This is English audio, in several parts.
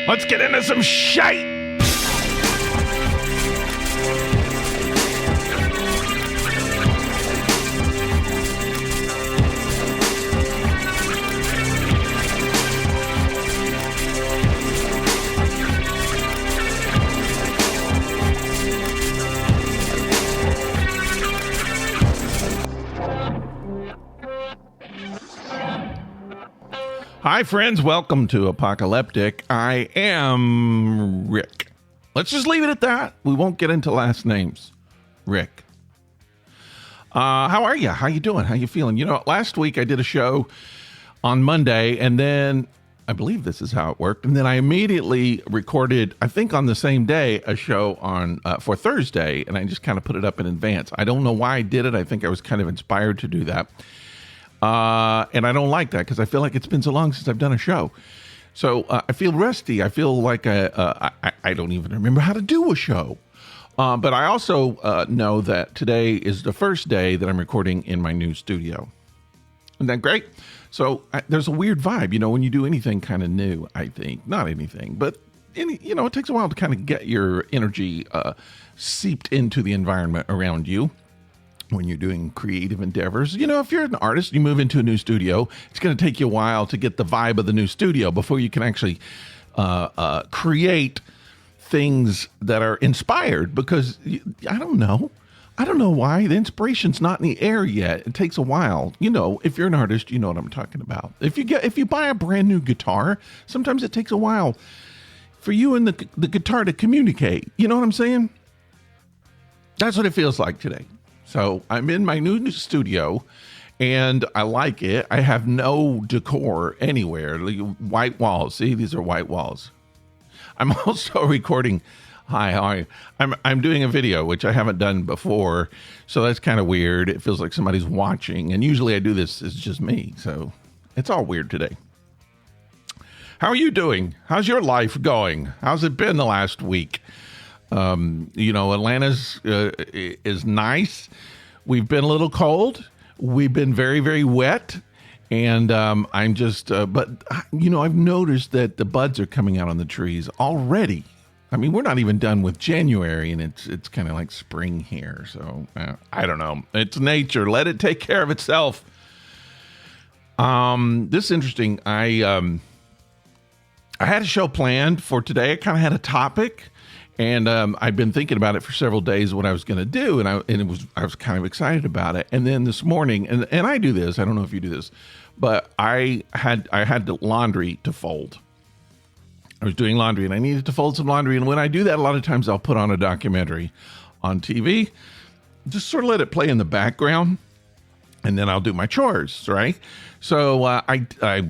Let's get into some shite. Hi, friends. Welcome to Apocalyptic. I am Rick. Let's just leave it at that. We won't get into last names. Rick. How are you? How you doing? How you feeling? You know, last week I did a show on Monday, and then I believe this is how it worked. And then I immediately recorded, I think on the same day, a show on for Thursday, and I just kind of put it up in advance. I don't know why I did it. I think I was kind of inspired to do that. And I don't like that because I feel like it's been so long since I've done a show. So I feel rusty. I feel like I don't even remember how to do a show. But I also know that today is the first day that I'm recording in my new studio. Isn't that great? So there's a weird vibe, you know, when you do anything kind of new, I think. Not anything, but, it takes a while to kind of get your energy seeped into the environment around you. When you're doing creative endeavors, if you're an artist, you move into a new studio, it's going to take you a while to get the vibe of the new studio before you can actually create things that are inspired, because I don't know why the inspiration's not in the air yet. It takes a while. If you're an artist, you know what I'm talking about. If you buy a brand new guitar, sometimes it takes a while for you and the guitar to communicate. You know what I'm saying? That's what it feels like today. So I'm in my new studio, and I like it. I have no decor anywhere. White walls. See, these are white walls. I'm also recording. Hi. I'm doing a video, which I haven't done before, so that's kind of weird. It feels like somebody's watching, and usually I do this. It's just me, so it's all weird today. How are you doing? How's your life going? How's it been the last week? Atlanta's is nice. We've been a little cold. We've been very, very wet. And I'm just, I've noticed that the buds are coming out on the trees already. I mean, we're not even done with January, and it's kind of like spring here. So I don't know. It's nature. Let it take care of itself. This is interesting. I had a show planned for today. I kind of had a topic. And I've been thinking about it for several days, what I was going to do, and I was kind of excited about it. And then this morning, and I do this. I don't know if you do this, but I had the laundry to fold. I was doing laundry, and I needed to fold some laundry. And when I do that, a lot of times I'll put on a documentary on TV, just sort of let it play in the background, and then I'll do my chores, right? So I got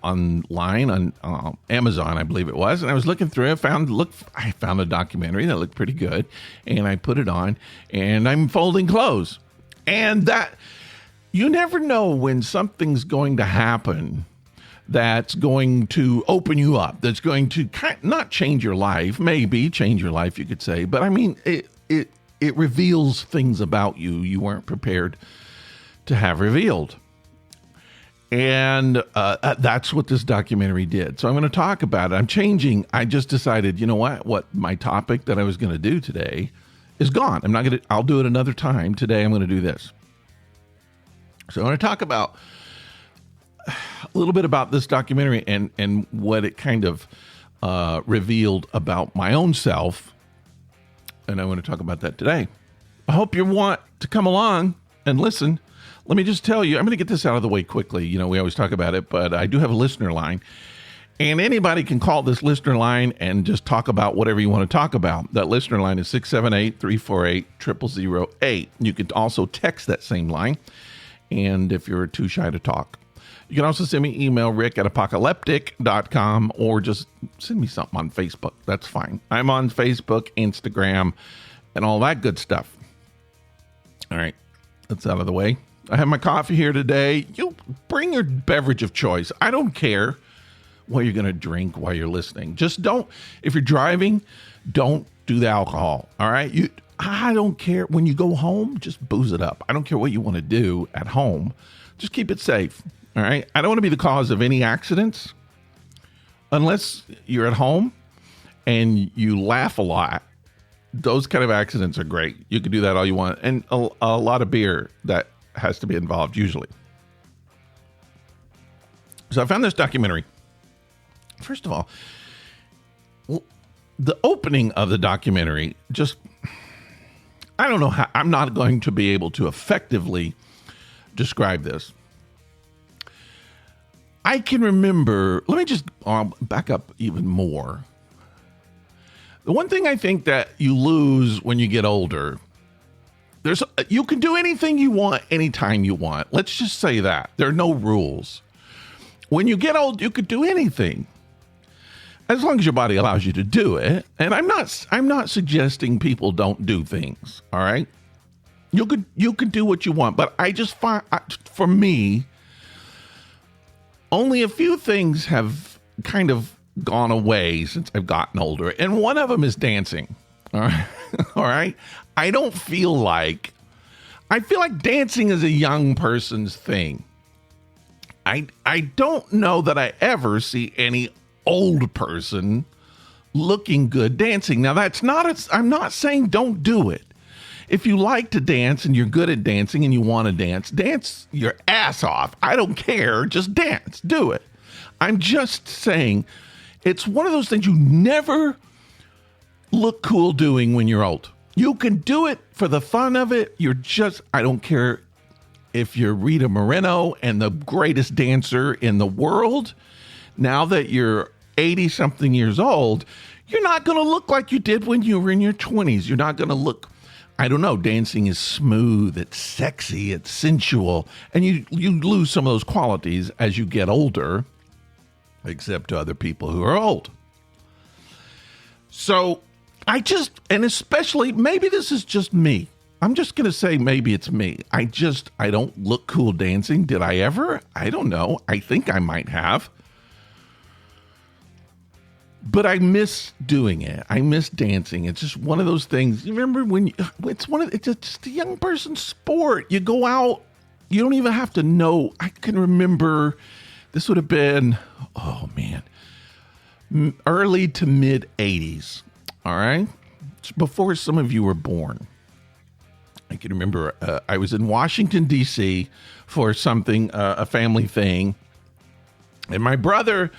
online on Amazon, I believe it was, and I was looking through it. I found a documentary that looked pretty good, and I put it on, and I'm folding clothes. And that, you never know when something's going to happen that's going to open you up, that's going to not change your life, maybe change your life, you could say, but I mean, it reveals things about you weren't prepared to have revealed. And that's what this documentary did. So I'm going to talk about it. I'm changing. I just decided, you know what my topic that I was going to do today is gone. I'll do it another time. Today I'm going to do this. So I'm going to talk about a little bit about this documentary and what it kind of revealed about my own self. And I want to talk about that today. I hope you want to come along and listen. Let me just tell you, I'm going to get this out of the way quickly. We always talk about it, but I do have a listener line. And anybody can call this listener line and just talk about whatever you want to talk about. That listener line is 678-348-0008. You can also text that same line. And if you're too shy to talk, you can also send me email, rick@apocalyptic.com, or just send me something on Facebook. That's fine. I'm on Facebook, Instagram, and all that good stuff. All right, that's out of the way. I have my coffee here today. You bring your beverage of choice. I don't care what you're going to drink while you're listening. Just don't, if you're driving, don't do the alcohol. All right. I don't care. When you go home, just booze it up. I don't care what you want to do at home. Just keep it safe. All right. I don't want to be the cause of any accidents. unless you're at home and you laugh a lot, those kind of accidents are great. You can do that all you want. And a lot of beer that has to be involved usually. So I found this documentary. First of all, the opening of the documentary just, I don't know how, I'm not going to be able to effectively describe this. I can remember, let me just back up even more. The one thing I think that you lose when you get older, you can do anything you want anytime you want. Let's just say that. There are no rules. When you get old, you could do anything as long as your body allows you to do it. And I'm not suggesting people don't do things. All right. You could do what you want, but I just find, for me, only a few things have kind of gone away since I've gotten older. And one of them is dancing. All right. All right. I feel like dancing is a young person's thing. I don't know that I ever see any old person looking good dancing. Now I'm not saying don't do it. If you like to dance and you're good at dancing and you want to dance your ass off. I don't care. Just dance. Do it. I'm just saying it's one of those things you never look cool doing when you're old. You can do it for the fun of it. I don't care if you're Rita Moreno and the greatest dancer in the world. Now that you're 80 something years old, you're not going to look like you did when you were in your 20s. You're not going to look, I don't know, dancing is smooth, it's sexy, it's sensual, and you lose some of those qualities as you get older, except to other people who are old. So and especially, maybe this is just me. I'm just going to say maybe it's me. I don't look cool dancing. Did I ever? I don't know. I think I might have. But I miss doing it. I miss dancing. It's just one of those things. You remember it's just a young person's sport. You go out, you don't even have to know. I can remember this would have been, oh man, early to mid 80s. All right. Before some of you were born. I can remember I was in Washington, D.C. for something, a family thing. And my brother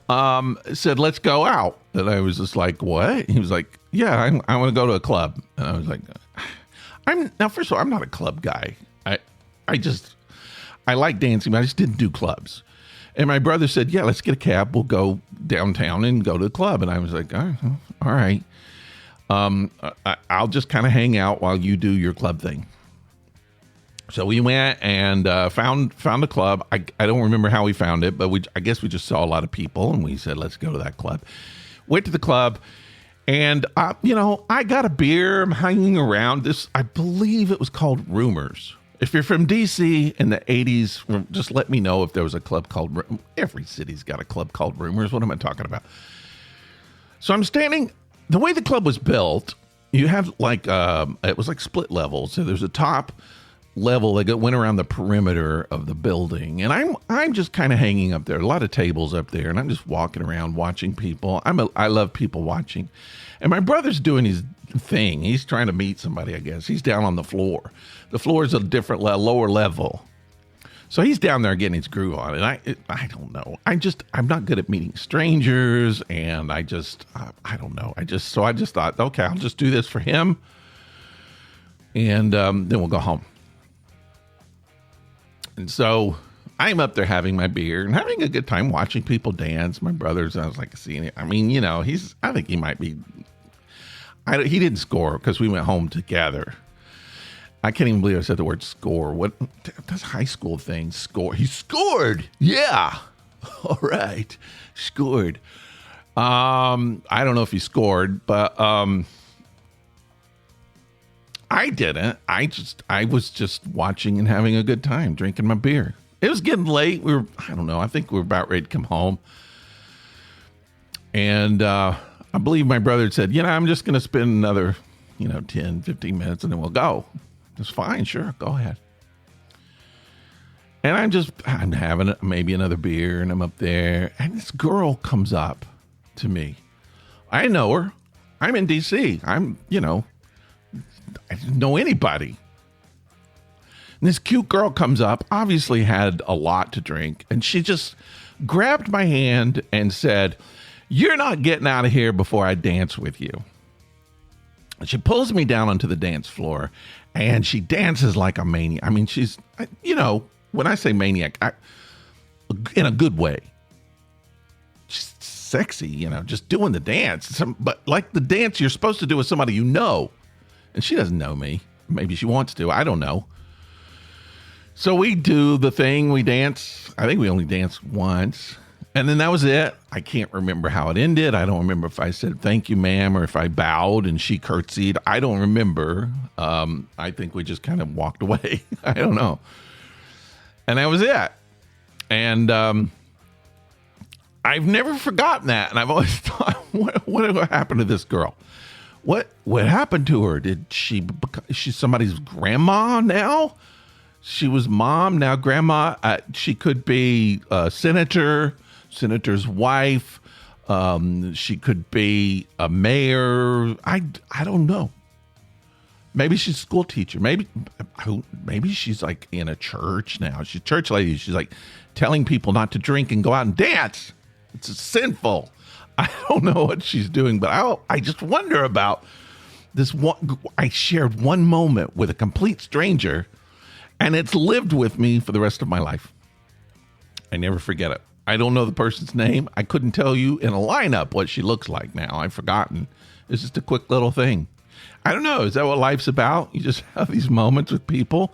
said, let's go out. And I was just like, what? He was like, yeah, I want to go to a club. And I was like, now, first of all, I'm not a club guy. I like dancing, but I just didn't do clubs. And my brother said, yeah, let's get a cab. We'll go downtown and go to the club. And I was like, all right. I'll just kind of hang out while you do your club thing. So we went and found a club. I don't remember how we found it, but I guess we just saw a lot of people, and we said, let's go to that club. Went to the club, and I got a beer. I'm hanging around this. I believe it was called Rumors. If you're from DC in the 80s, just let me know if there was a club called. Every city's got a club called Rumors. What am I talking about? So I'm standing. The way the club was built, you have it was like split levels. So there's a top level that went around the perimeter of the building, and I'm just kind of hanging up there. A lot of tables up there, and I'm just walking around watching people. I love people watching, and my brother's doing his thing. He's trying to meet somebody. I guess he's down on the floor. The floor is a different lower level, so he's down there getting his groove on. And I don't know. I'm not good at meeting strangers, and I don't know. I just thought, okay, I'll just do this for him, and then we'll go home. And so I'm up there having my beer and having a good time watching people dance. My brother's, I was like, seeing it. I mean, I think he might be, he didn't score because we went home together. I can't even believe I said the word score. What, that's high school thing, score. He scored. Yeah. All right. Scored. I don't know if he scored, but, I didn't. I was just watching and having a good time, drinking my beer. It was getting late. I think we were about ready to come home. And I believe my brother said, I'm just going to spend another, 10, 15 minutes and then we'll go. It's fine. Sure. Go ahead. And I'm having maybe another beer, and I'm up there, and this girl comes up to me. I know her. I'm in DC. I didn't know anybody. And this cute girl comes up, obviously had a lot to drink, and she just grabbed my hand and said, "You're not getting out of here before I dance with you." And she pulls me down onto the dance floor, and she dances like a maniac. I mean, she's, when I say maniac, in a good way. She's sexy, just doing the dance. But like the dance you're supposed to do with somebody you know. And she doesn't know me. Maybe she wants to. I don't know. So we do the thing. We dance. I think we only danced once. And then that was it. I can't remember how it ended. I don't remember if I said, "Thank you, ma'am," or if I bowed and she curtsied. I don't remember. I think we just kind of walked away. I don't know. And that was it. And I've never forgotten that. And I've always thought, what happened to this girl? What happened to her? She's somebody's grandma now? She was mom, now grandma. She could be a senator's wife. She could be a mayor. I don't know. Maybe she's a school teacher. Maybe she's like in a church now. She's a church lady. She's like telling people not to drink and go out and dance. It's sinful. I don't know what she's doing, but I just wonder about this one. I shared one moment with a complete stranger, and it's lived with me for the rest of my life. I never forget it. I don't know the person's name. I couldn't tell you in a lineup what she looks like now. I've forgotten. It's just a quick little thing. I don't know. Is that what life's about? You just have these moments with people.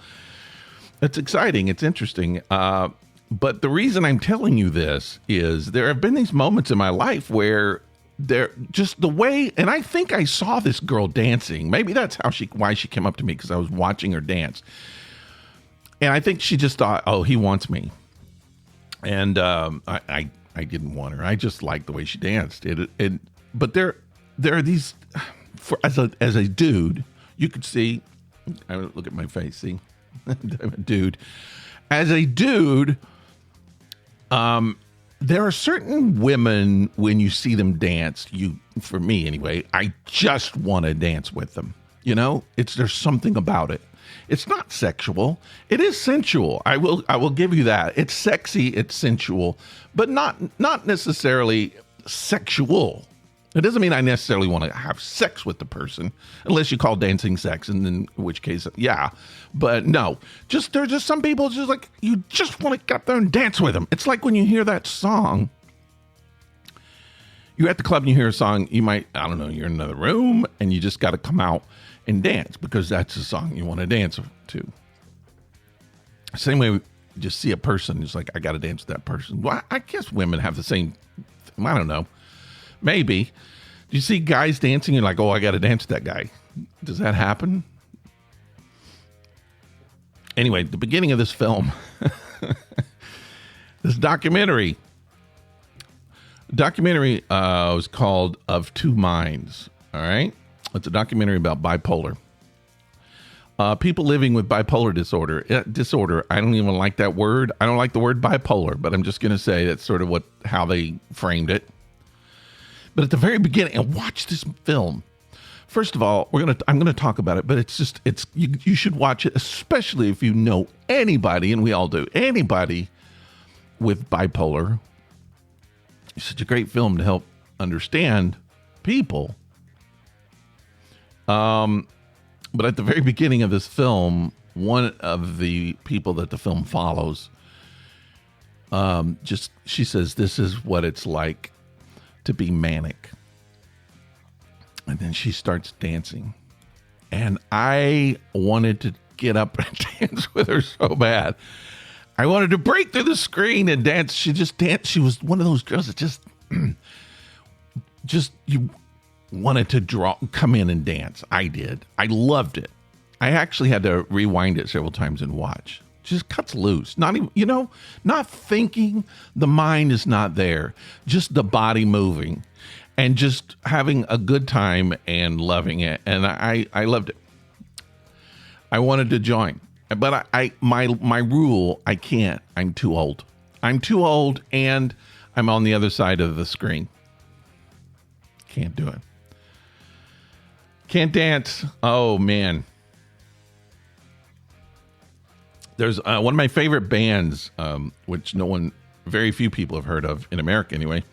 It's exciting. It's interesting. But the reason I'm telling you this is there have been these moments in my life where they're just the way, and I think I saw this girl dancing. Maybe that's why she came up to me, because I was watching her dance. And I think she just thought, "Oh, he wants me." And I didn't want her. I just liked the way she danced. But there are these, as a dude, you could see. I look at my face. See, dude. As a dude, there are certain women, when you see them dance, for me anyway, I just want to dance with them. There's something about it. It's not sexual. It is sensual. I will give you that. It's sexy. It's sensual, but not necessarily sexual. It doesn't mean I necessarily want to have sex with the person, unless you call dancing sex, and in which case, yeah. But no, there's just some people just like, you just want to get up there and dance with them. It's like when you hear that song. You're at the club and you hear a song, you might, I don't know, you're in another room and you just got to come out and dance because that's the song you want to dance to. Same way, you just see a person, it's like, I got to dance with that person. Well, I guess women have the same, I don't know. Maybe. Do you see guys dancing? You're like, "Oh, I got to dance with that guy." Does that happen? Anyway, the beginning of this film, this documentary. Was called Of Two Minds. All right. It's a documentary about bipolar. People living with bipolar disorder. I don't even like that word. I don't like the word bipolar, but I'm just going to say that's sort of how they framed it. But at the very beginning, and watch this film. First of all, I'm gonna talk about it, but you should watch it, especially if you know anybody, and we all do, anybody with bipolar. It's such a great film to help understand people. But at the very beginning of this film, one of the people that the film follows, she says, "This is what it's like to be manic." And then she starts dancing. And I wanted to get up and dance with her so bad. I wanted to break through the screen and dance. She just danced. She was one of those girls that just you wanted to come in and dance. I did. I loved it. I actually had to rewind it several times and watch. Just cuts loose. Not even, not thinking. The mind is not there. Just the body moving and just having a good time and loving it. And I loved it. I wanted to join. But my rule, I can't. I'm too old. I'm too old, and I'm on the other side of the screen. Can't do it. Can't dance. Oh, man. There's one of my favorite bands, which very few people have heard of in America anyway.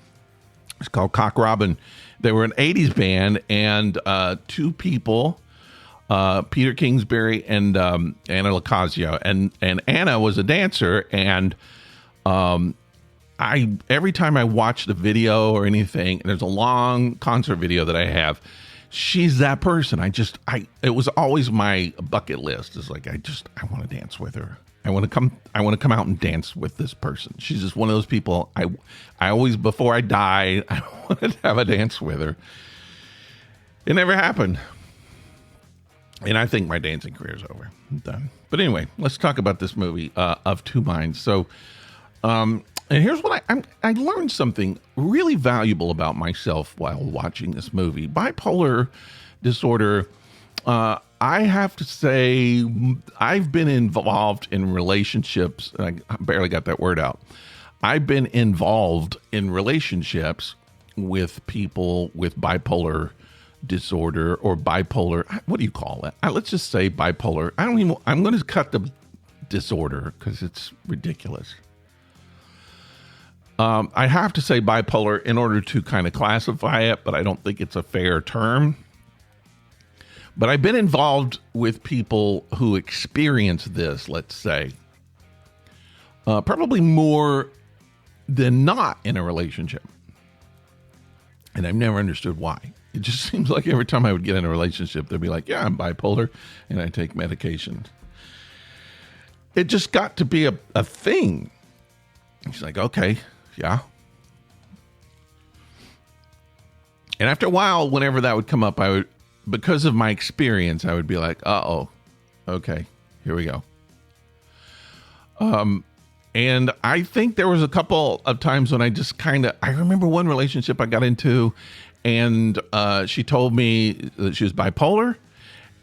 It's called Cock Robin. They were an 80s band, and two people, Peter Kingsbury and Anna Locasio. And Anna was a dancer, and every time I watch the video or anything, and there's a long concert video that I have, she's that person. It was always my bucket list. It's like, I want to dance with her. I want to come out and dance with this person. She's just one of those people. I always, before I die, I wanted to have a dance with her. It never happened. And I think my dancing career is over. I'm done. But anyway, let's talk about this movie, Of Two Minds. So, and here's what I learned something really valuable about myself while watching this movie. Bipolar disorder, I have to say, I've been involved in relationships. I barely got that word out. I've been involved in relationships with people with bipolar disorder or bipolar. What do you call it? Let's just say bipolar. I'm going to cut the disorder because it's ridiculous. I have to say bipolar in order to kind of classify it, but I don't think it's a fair term. But I've been involved with people who experience this, let's say, probably more than not in a relationship. And I've never understood why. It just seems like every time I would get in a relationship, they'd be like, yeah, I'm bipolar and I take medication. It just got to be a thing. He's like, okay, yeah. And after a while, whenever that would come up, because of my experience, I would be like, uh-oh, okay, here we go. And I think there was a couple of times when I remember one relationship I got into, and she told me that she was bipolar,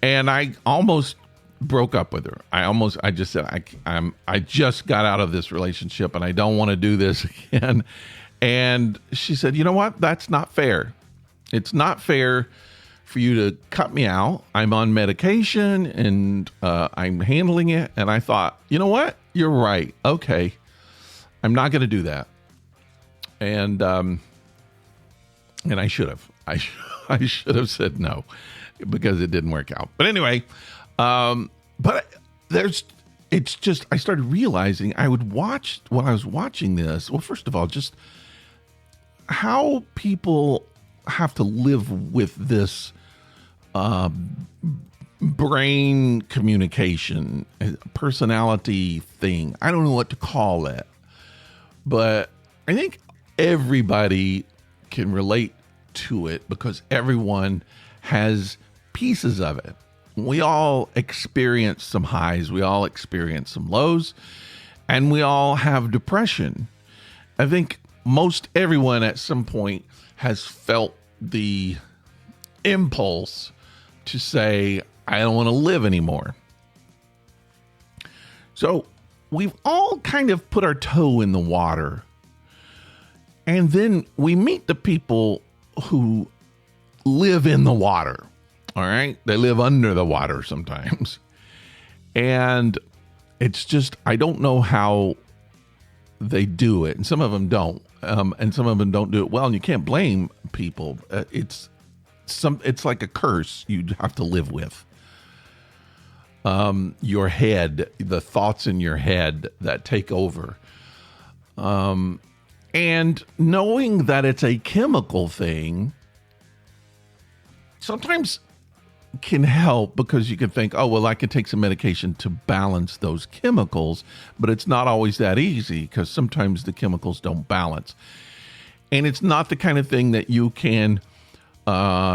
and I almost broke up with her. I just said, I just got out of this relationship and I don't want to do this again. And she said, you know what? That's not fair. It's not fair for you to cut me out. I'm on medication and I'm handling it. And I thought, you know what? You're right. Okay. I'm not going to do that. And I should have. I should have said no because it didn't work out. But anyway, but it's just, I started realizing I would watch when I was watching this. Well, first of all, just how people have to live with this brain communication, personality thing. I don't know what to call it, but I think everybody can relate to it because everyone has pieces of it. We all experience some highs, we all experience some lows, and we all have depression. I think most everyone at some point has felt the impulse to say, I don't want to live anymore. So we've all kind of put our toe in the water. And then we meet the people who live in the water. All right. They live under the water sometimes. And it's just, I don't know how they do it. And some of them don't. And some of them don't do it well. And you can't blame people. It's like a curse you'd have to live with. Your head, the thoughts in your head that take over. And knowing that it's a chemical thing sometimes can help because you can think, oh, well, I can take some medication to balance those chemicals, but it's not always that easy because sometimes the chemicals don't balance. And it's not the kind of thing that you can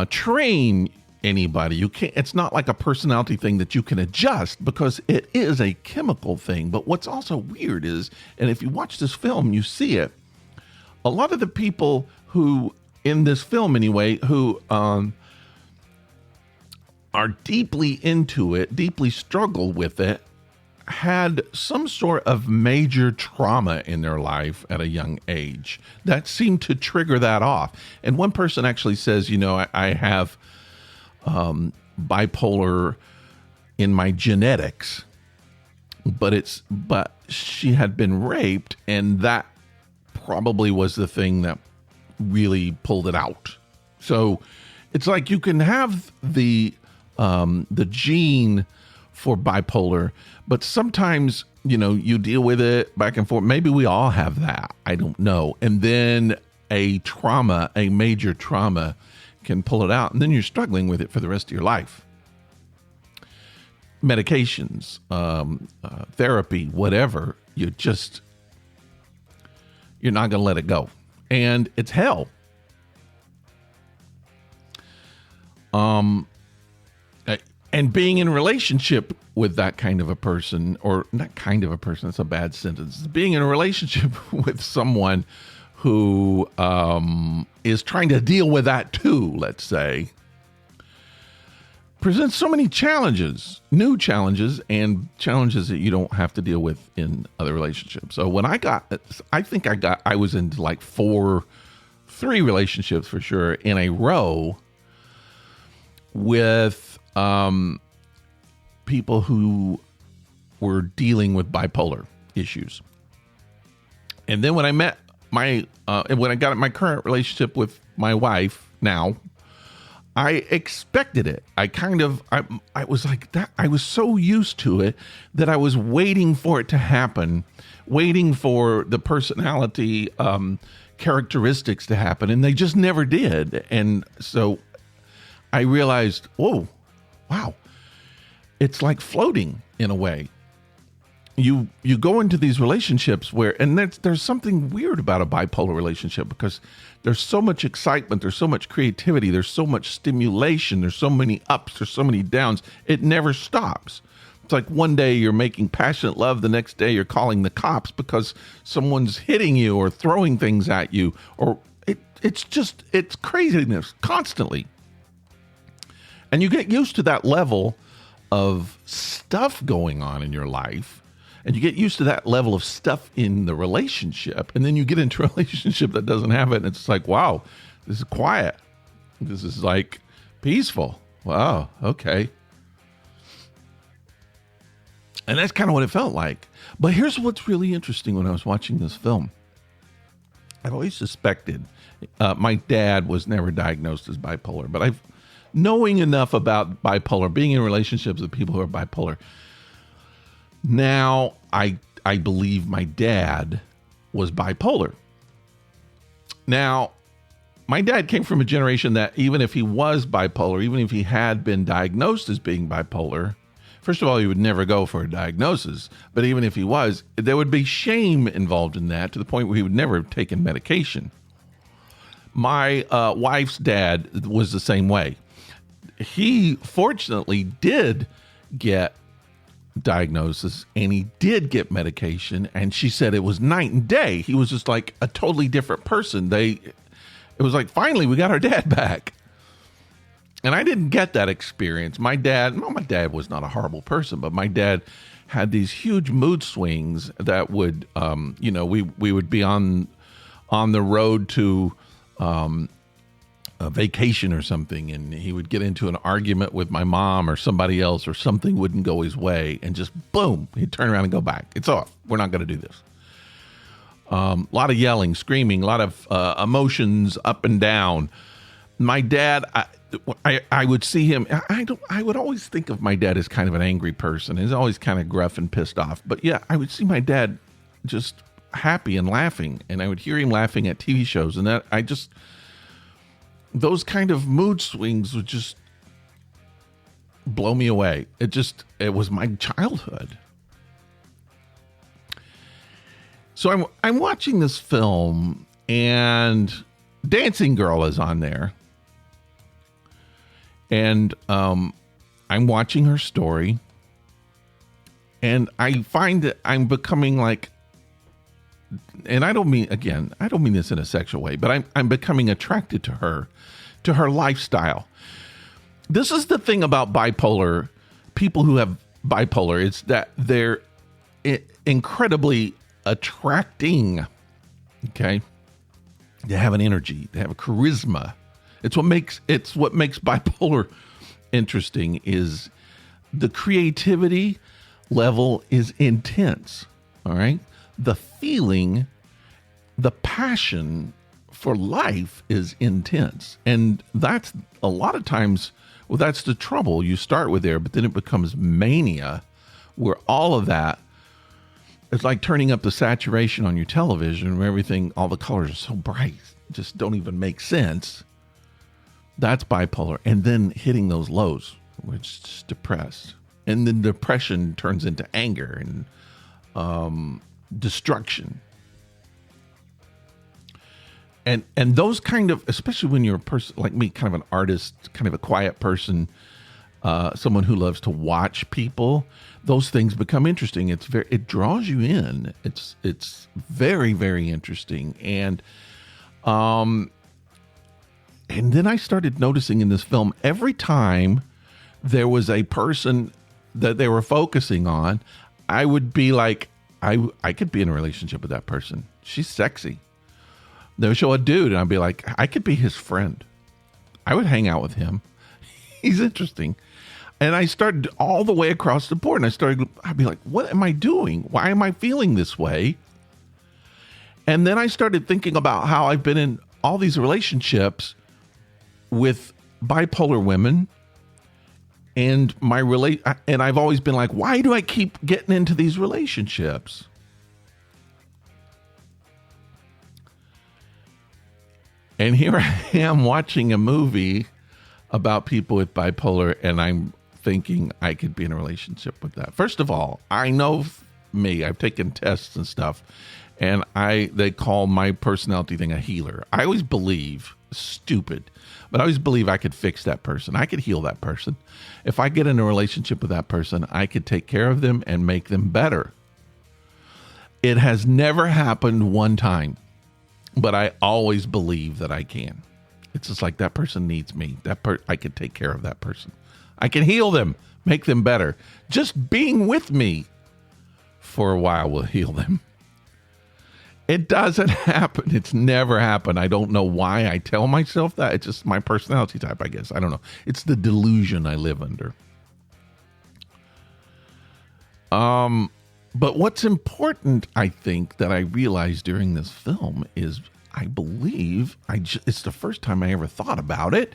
train anybody. You can't, it's not like a personality thing that you can adjust because it is a chemical thing. But what's also weird is, and if you watch this film, you see it, a lot of the people who, in this film anyway, who are deeply into it, deeply struggle with it, had some sort of major trauma in their life at a young age that seemed to trigger that off. And one person actually says, I have bipolar in my genetics, but she had been raped, and that probably was the thing that really pulled it out. So it's like you can have the gene for bipolar, but sometimes, you deal with it back and forth. Maybe we all have that. I don't know. And then a major trauma can pull it out, and then you're struggling with it for the rest of your life. Medications, therapy, whatever, you're not going to let it go. And it's hell. And being in a relationship with that kind of a person, or not kind of a person, that's a bad sentence. Being in a relationship with someone who is trying to deal with that too, let's say, presents so many challenges, new challenges, and challenges that you don't have to deal with in other relationships. So when I was in like 3 relationships for sure in a row with people who were dealing with bipolar issues. And then when I met when I got my current relationship with my wife now, I expected it. I was like that. I was so used to it that I was waiting for it to happen, waiting for the personality characteristics to happen, and they just never did. And so I realized, whoa, wow, it's like floating in a way. You go into these relationships and there's something weird about a bipolar relationship, because there's so much excitement, there's so much creativity, there's so much stimulation, there's so many ups, there's so many downs. It never stops. It's like one day you're making passionate love, the next day you're calling the cops because someone's hitting you or throwing things at you, or it's craziness constantly. And you get used to that level of stuff going on in your life, and you get used to that level of stuff in the relationship, and then you get into a relationship that doesn't have it, and it's like, wow, this is quiet. This is like peaceful. Wow, okay. And that's kind of what it felt like. But here's what's really interesting when I was watching this film. I've always suspected, my dad was never diagnosed as bipolar, but knowing enough about bipolar, being in relationships with people who are bipolar, now I believe my dad was bipolar. Now, my dad came from a generation that even if he was bipolar, even if he had been diagnosed as being bipolar, first of all, he would never go for a diagnosis. But even if he was, there would be shame involved in that, to the point where he would never have taken medication. My wife's dad was the same way. He fortunately did get diagnosis, and he did get medication, and she said it was night and day. He was just like a totally different person. It was like, finally we got our dad back. And I didn't get that experience. My dad was not a horrible person, but my dad had these huge mood swings that would we would be on the road to a vacation or something, and he would get into an argument with my mom or somebody else, or something wouldn't go his way, and just boom, he'd turn around and go back. It's off. We're not going to do this. A lot of yelling, screaming, a lot of emotions up and down. My dad, I would see him. I would always think of my dad as kind of an angry person. He's always kind of gruff and pissed off. But yeah, I would see my dad just happy and laughing, and I would hear him laughing at TV shows, and those kind of mood swings would just blow me away. It was my childhood. So I'm watching this film, and Dancing Girl is on there. And I'm watching her story, and I find that I'm becoming like, and I don't mean this in a sexual way, but I'm becoming attracted to her lifestyle. This is the thing about bipolar, people who have bipolar, it's that incredibly attracting. Okay. They have an energy. They have a charisma. It's what makes bipolar interesting is the creativity level is intense. All right. The feeling, the passion for life is intense. And that's a lot of times, well, that's the trouble. You start with there, but then it becomes mania where all of that, it's like turning up the saturation on your television where everything, all the colors are so bright, just don't even make sense. That's bipolar. And then hitting those lows, which is depressed. And then depression turns into anger and destruction. And those kind of, especially when you're a person like me, kind of an artist, kind of a quiet person, someone who loves to watch people, those things become interesting. It draws you in. It's very, very interesting. And then I started noticing in this film, every time there was a person that they were focusing on, I would be like, I could be in a relationship with that person. She's sexy. They would show a dude and I'd be like, I could be his friend. I would hang out with him. He's interesting. And I started all the way across the board. And I'd be like, what am I doing? Why am I feeling this way? And then I started thinking about how I've been in all these relationships with bipolar women. And and I've always been like, why do I keep getting into these relationships? And here I am watching a movie about people with bipolar, and I'm thinking I could be in a relationship with that. First of all, I know me. I've taken tests and stuff, and they call my personality thing a healer. I always believe, stupid, but I always believe I could fix that person. I could heal that person. If I get in a relationship with that person, I could take care of them and make them better. It has never happened one time. But I always believe that I can. It's just like that person needs me. I could take care of that person. I can heal them, make them better. Just being with me for a while will heal them. It doesn't happen. It's never happened. I don't know why I tell myself that. It's just my personality type, I guess. I don't know. It's the delusion I live under. But what's important, I think, that I realized during this film is I believe it's the first time I ever thought about it.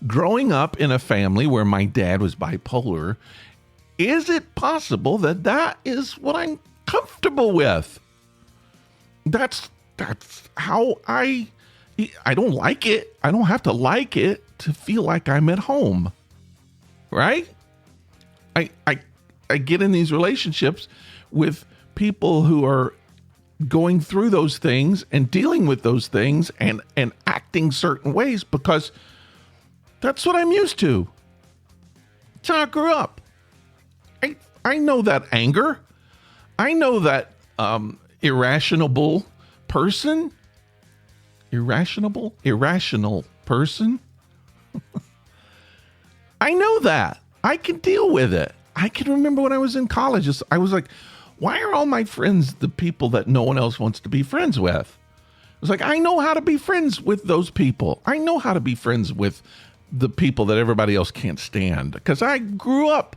Growing up in a family where my dad was bipolar, is it possible that is what I'm comfortable with? That's how I don't like it. I don't have to like it to feel like I'm at home, right? I get in these relationships with people who are going through those things and dealing with those things and acting certain ways because that's what I'm used to. That's how I grew up. I know that anger. I know that irrational person. Irrational person. I know that. I can deal with it. I can remember when I was in college, I was like, why are all my friends the people that no one else wants to be friends with? It was like, I know how to be friends with those people. I know how to be friends with the people that everybody else can't stand because I grew up.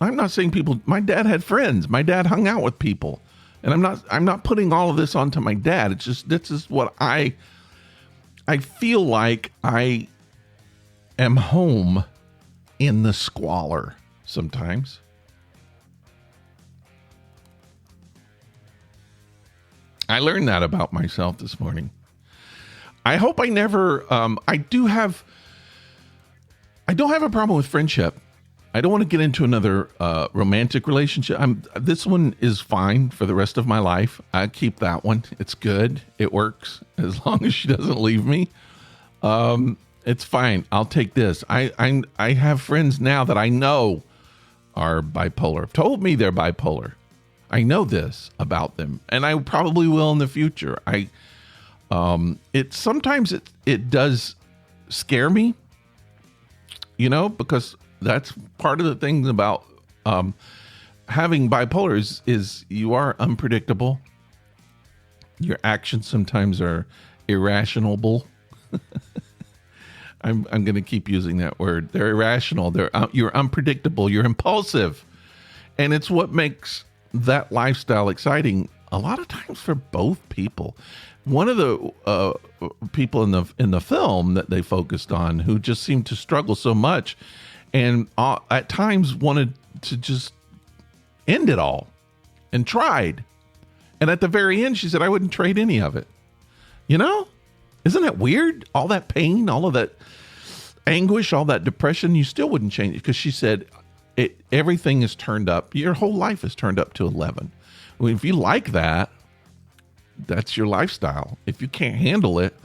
I'm not saying my dad had friends. My dad hung out with people. And I'm not putting all of this onto my dad. It's just, this is what I feel like I am home in the squalor sometimes. I learned that about myself this morning. I hope I never, I don't have a problem with friendship. I don't want to get into another romantic relationship. This one is fine for the rest of my life. I keep that one. It's good. It works as long as she doesn't leave me. It's fine. I'll take this. I have friends now that I know are bipolar. Have told me they're bipolar. I know this about them, and I probably will in the future. Sometimes it does scare me, because that's part of the thing about having bipolar is you are unpredictable. Your actions sometimes are irrational. I'm going to keep using that word. They're irrational. You're unpredictable. You're impulsive, and it's what makes that lifestyle exciting. A lot of times for both people. One of the people in the film that they focused on, who just seemed to struggle so much, and at times wanted to just end it all, and tried. And at the very end, she said, "I wouldn't trade any of it." You know, isn't that weird? All that pain, all of that anguish, all that depression, you still wouldn't change it, because she said everything is turned up. Your whole life is turned up to 11. I mean, if you like that, that's your lifestyle. If you can't handle it,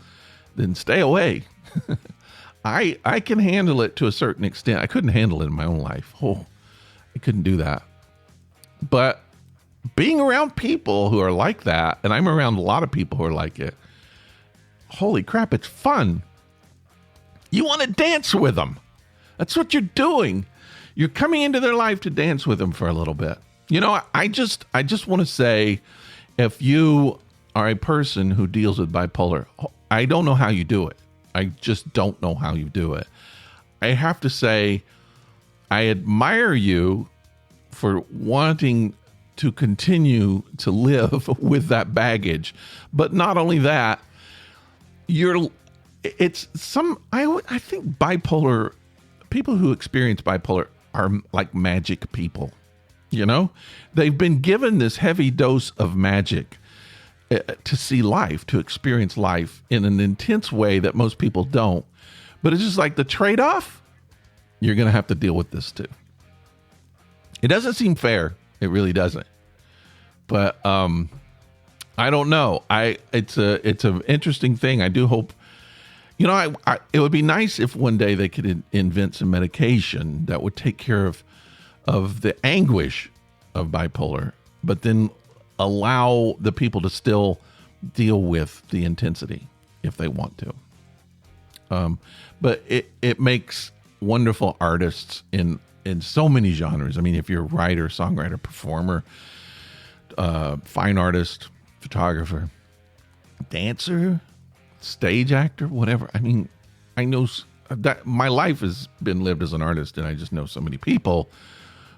then stay away. I can handle it to a certain extent. I couldn't handle it in my own life. Oh, I couldn't do that. But being around people who are like that, and I'm around a lot of people who are like it, holy crap, it's fun. You want to dance with them. That's what you're doing. You're coming into their life to dance with them for a little bit. You know, I just want to say, if you are a person who deals with bipolar, I don't know how you do it. I just don't know how you do it. I have to say, I admire you for wanting to continue to live with that baggage. But not only that, I think bipolar, people who experience bipolar are like magic people. You know, they've been given this heavy dose of magic to see life, to experience life in an intense way that most people don't. But it's just like the trade-off, you're going to have to deal with this too. It doesn't seem fair. It really doesn't. But I don't know. It's an interesting thing. I do hope, you know, it would be nice if one day they could invent some medication that would take care of the anguish of bipolar, but then allow the people to still deal with the intensity if they want to. But it makes wonderful artists in so many genres. I mean, if you're a writer, songwriter, performer, fine artist, photographer, dancer, stage actor, whatever. I mean, I know that my life has been lived as an artist, and I just know so many people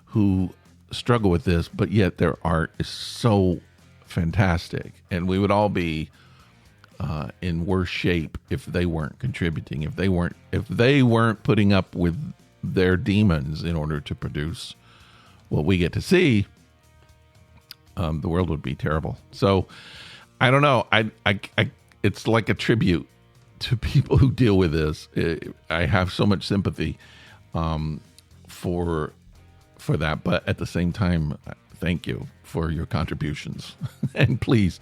who struggle with this, but yet their art is so fantastic, and we would all be in worse shape if they weren't contributing, if they weren't putting up with their demons in order to produce what we get to see. The world would be terrible. So I don't know. I it's like a tribute to people who deal with this. I have so much sympathy for that, but at the same time, thank you for your contributions, and please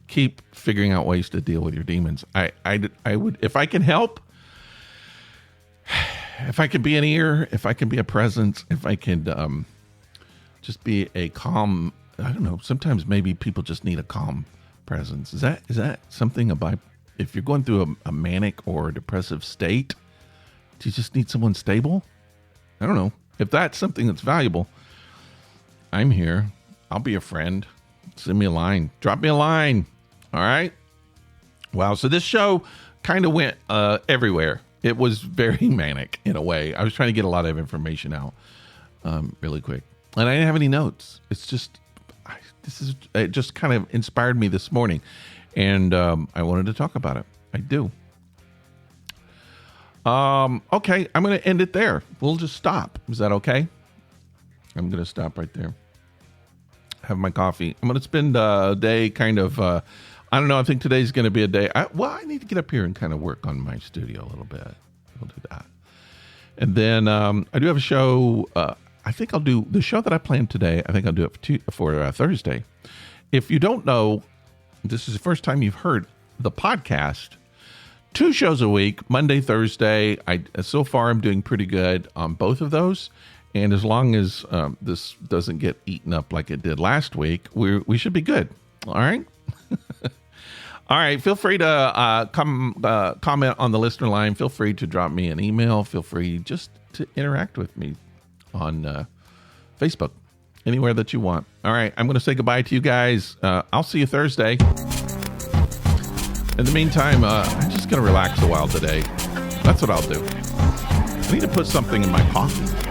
keep figuring out ways to deal with your demons. I would, if I can help, if I can be an ear, if I can be a presence, if I can just be a calm. I don't know. Sometimes maybe people just need a calm presence. Is that something about, if you're going through a manic or a depressive state, do you just need someone stable? I don't know. If that's something that's valuable, I'm here. I'll be a friend. Send me a line. Drop me a line. All right. Wow. So this show kind of went everywhere. It was very manic in a way. I was trying to get a lot of information out really quick, and I didn't have any notes. It's just, it just kind of inspired me this morning, and I wanted to talk about it. I do. Okay, I'm going to end it there. We'll just stop. Is that okay? I'm going to stop right there. Have my coffee. I'm going to spend a day kind of, I don't know. I think today's going to be a day. I need to get up here and kind of work on my studio a little bit. We'll do that. And then I do have a show. I think I'll do the show that I planned today. I think I'll do it for Thursday. If you don't know, this is the first time you've heard the podcast. 2 shows a week, Monday, Thursday. So far, I'm doing pretty good on both of those. And as long as this doesn't get eaten up like it did last week, we should be good. All right? All right. Feel free to comment on the listener line. Feel free to drop me an email. Feel free just to interact with me on Facebook. Anywhere that you want. All right. I'm going to say goodbye to you guys. I'll see you Thursday. In the meantime, I'm just going to relax a while today. That's what I'll do. I need to put something in my coffee.